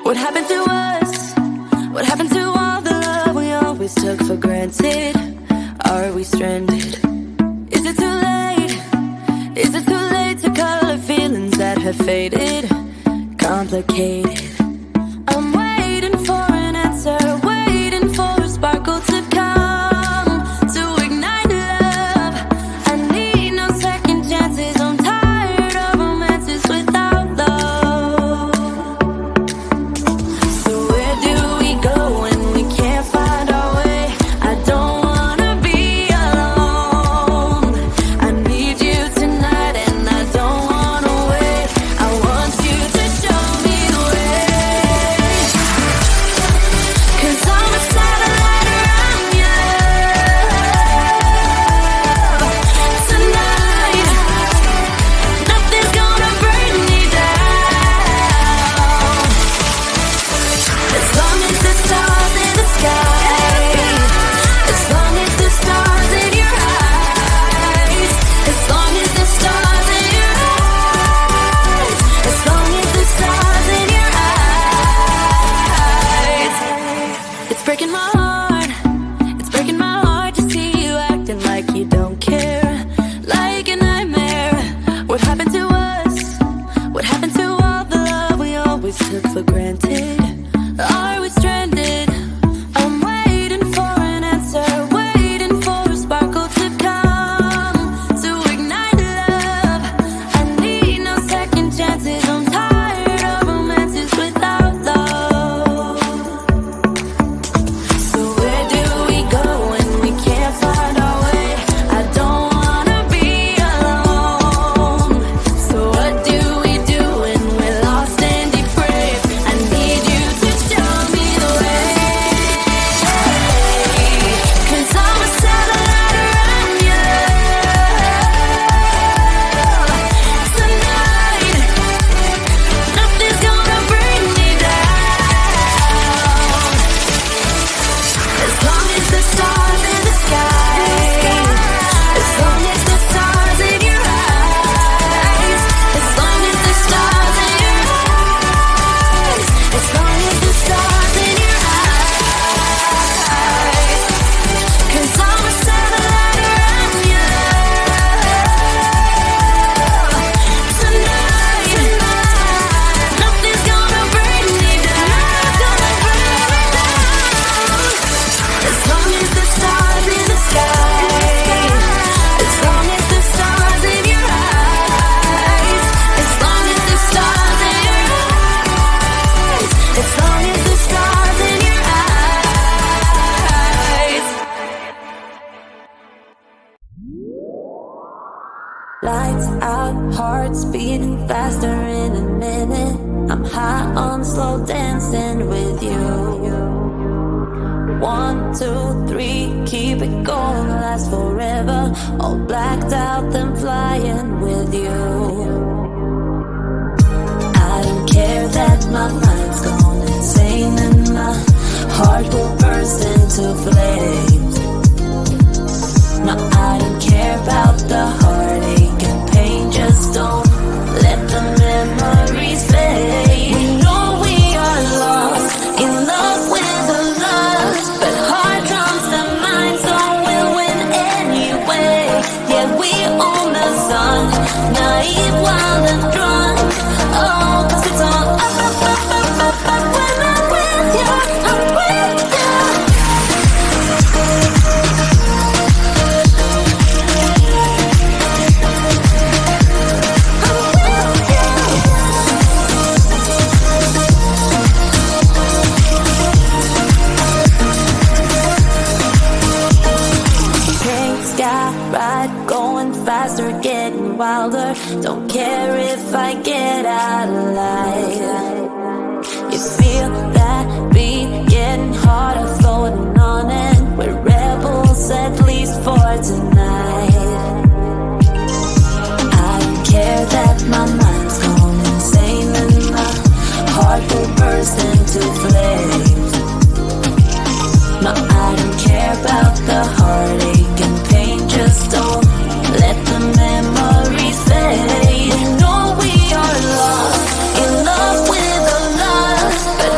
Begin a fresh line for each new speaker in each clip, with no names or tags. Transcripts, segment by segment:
What happened to us? What happened to all the love we always took for granted? Are we stranded? Is it too late? Is it too late to color feelings that have faded? Complicated. I'm waiting for an answer, waiting for a sparkle to come to ignite love. I need no second chances. I'm tired of romances without love. So where do we go when we can't find our way? I don't wanna be alone. I need you tonight and I don't wanna wait. I want you to show me the way. 'Cause I'm a satellite around you tonight. Nothing's gonna bring me down. As long as the stars in the sky, as long as the stars in your eyes, as long as the stars in your eyes, as long as the stars in your eyes. It's breaking my heart, it's breaking my heart to see you acting like you don't care, like a nightmare. What happened to us? What happened to all the love we always took for granted? Are we stranded? I'm waiting for an answer, waiting for a sparkle to come to ignite love. I need no second chances. I'm tired of romances without love. So where do we go when we can't find our way? I don't wanna be alone. So what do we do when we're lost and depraved? I need you to show me the way. 'Cause I'm a satellite around you tonight. Nothing's gonna bring me down. As long as the stars in the sky, as long as the stars in your eyes, as long as the stars in your eyes, as long as the stars in your eyes. 'Cause I'm a satellite around you tonight. Nothing's gonna bring me down. As long as the stars in the sky, as long as the stars in your eyes, as long as the stars in your eyes, as long as the stars in your eyes. Lights out, hearts beating faster in a minute. I'm high on slow dancing with you. 1, 2, 3, keep it going, last forever. All blacked out, then flying with you. I don't care that my mind's gone insane and my heart will burst into flames. No, I don't care about the heartache and pain. Just don't let the memories fade. We know we are lost, in love with the lust, but hard drums the mind, so we'll win anyway. Yeah, we own the sun, naive, wild and drunk. Oh, 'cause it's all up, up, up, up, up, up. When I'm with you, I'm with you. Pink sky ride, going faster, getting wilder. Don't care if I get out alive. You feel that beat getting harder, floating on it. We're rebels, at least for tonight. I don't care that my mind's gone insane and my heart will burst into flames. No, I don't care about the heartache and pain. Just don't let the memories fade. You know we are lost, in love with the lust, but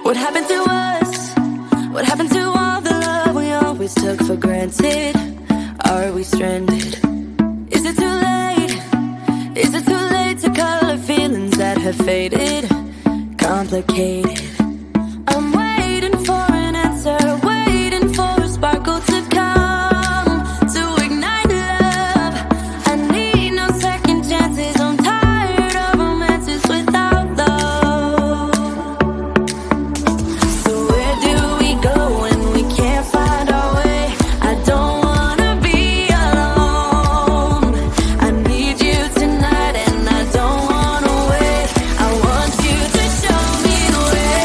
What happened to us? What happened to all the love we always took for granted? Are we stranded? Is it too late? Is it too late to color feelings that have faded? Complicated. I'm waiting for an answer, waiting for a sparkle to come to ignite love. I need no second chances. I'm tired of romances without love. So where do we go when we can't find our way? I don't wanna be alone. I need you tonight and I don't wanna wait. I want you to show me the way.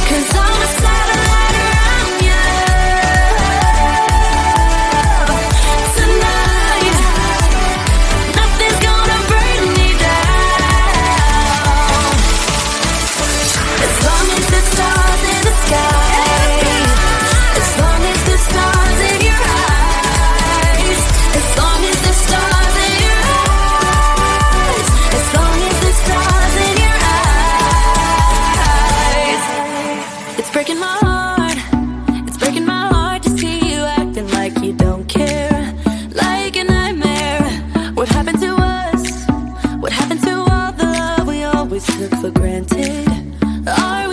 'Cause I'm a satellite around you tonight. Nothing's gonna bring me down. As long as the stars in the sky, as long as the stars in your eyes, as long as the stars in your eyes, as long as the stars in your eyes. It's breaking my heart, it's breaking my heart to see you acting like you don't care, like a nightmare. What happened to us? What happened to all the love we always took for granted? Are